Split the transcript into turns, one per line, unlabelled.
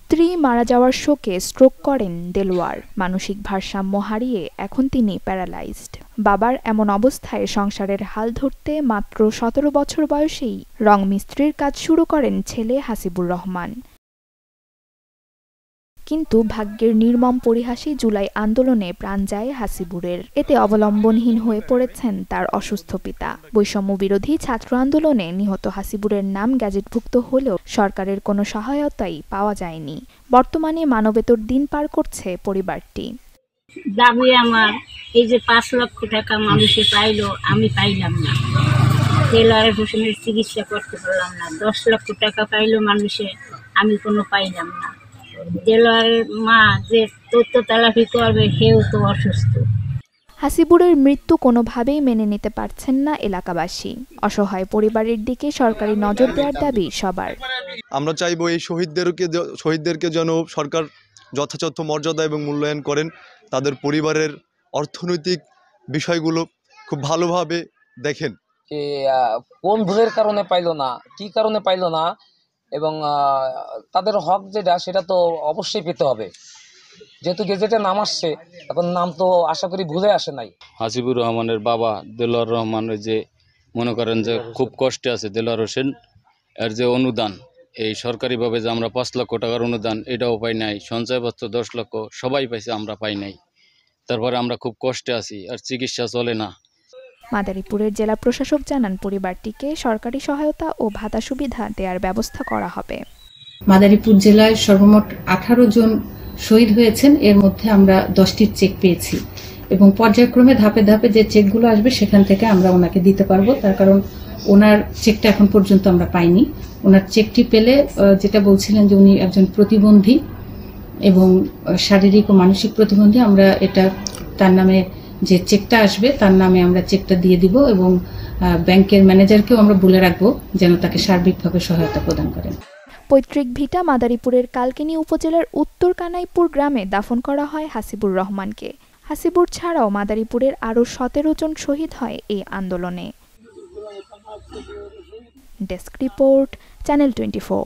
স্ত্রী মারা যাওয়ার শোকে স্ট্রোক করেন দেলোয়ার। মানসিক ভারসাম্য হারিয়ে এখন তিনি প্যারালাইজড। বাবার এমন অবস্থায় সংসারের হাল ধরতে মাত্র ১৭ বছর বয়সেই রং মিস্ত্রির কাজ শুরু করেন ছেলে হাসিবুর রহমান। কিন্তু ভাগ্যের নির্মম পরিহাসে জুলাই আন্দোলনে প্রাণ যায় হাসিবুরের। এতে অবলম্বনহীন হয়ে পড়েছেন তার অসুস্থ পিতা। বৈষম্য বিরোধী ছাত্র আন্দোলনে নিহত হাসিবুরের নাম গ্যাজেটভুক্ত হলেও সরকারের কোনো সহায়তাই পাওয়া যায়নি। বর্তমানে মানবেতর দিন পার করছে পরিবারটি।
দাবি আমার এই যে ৫ লক্ষ টাকা মানুষে পাইলো, আমি পাইলাম না। দেলোয়ার হোসেনের চিকিৎসা করতে পারলাম না। ১০ লক্ষ টাকা পাইলো মানুষে, আমি কোনো পাইলাম না। দেলোয়ারের মা যে তথ্য তালাফি করবে, সেও তো অসুস্থ।
হাসিবুরের মৃত্যু কোনোভাবেই মেনে নিতে পারছেন না এলাকাবাসী। অসহায় পরিবারের দিকে সরকারি নজর দেওয়ার দাবি সবার।
আমরা চাইব এই শহীদদেরকে যেন সরকার যথাযথ মর্যাদা এবং মূল্যায়ন করেন। তাদের পরিবারের অর্থনৈতিক বিষয়গুলো খুব ভালোভাবে দেখেন।
কোন ভুলের কারণে পাইলো না, কি কারণে পাইলো না, এবং তাদের হক যেটা সেটা তো অবশ্যই পেতে হবে। যেহেতু গেজেটে নাম আসছে, এখন নাম তো আশা করি ভুলে আসে নাই।
হাসিবুর রহমানের বাবা দেলোয়ার রহমানের যে মনে করেন যে খুব কষ্টে আছে, দেলোয়ার হোসেন এর যে অনুদান, এই সরকারিভাবে যে আমরা ৫ লক্ষ টাকার অনুদান, এটাও পাই নাই। সঞ্চয়পত্র ১০ লক্ষ সবাই পাইছে, আমরা পাই নাই। তারপরে আমরা খুব কষ্টে আছি, আর চিকিৎসা চলে না।
মাদারীপুরের জেলা প্রশাসক জানান, পরিবারটিকে সরকারি সহায়তা ও ভাতা সুবিধা দেওয়ার ব্যবস্থা করা হবে।
মাদারীপুর জেলায় সর্বমোট ১৮ জন শহীদ হয়েছেন। এর মধ্যে আমরা 10টির চেক পেয়েছি এবং পর্যায়ক্রমে ধাপে ধাপে যে চেকগুলো আসবে সেখান থেকে আমরা ওনাকে দিতে পারবো। তার কারণ ওনার চেকটা এখন পর্যন্ত আমরা পাইনি। ওনার চেকটি পেলে, যেটা বলছিলেন যে উনি একজন প্রতিবন্ধী এবং শারীরিক ও মানসিক প্রতিবন্ধী, আমরা এটা তার নামে যে চেকটা আসবে তার নামে আমরা চেকটা দিয়ে দিব এবং ব্যাংকের ম্যানেজারকেও আমরা বলে রাখবো যেন তাকে সার্বিকভাবে সহায়তা প্রদান করেন।
পৈতৃক ভিটা মাদারীপুরের কালকিনি উপজেলার উত্তর কানাইপুর গ্রামে দাফন করা হয় হাসিবুর রহমানকে। হাসিবুর ছাড়াও মাদারীপুরের আরও ১৭ জন শহীদ হয় এই আন্দোলনে। Desk report, channel 24।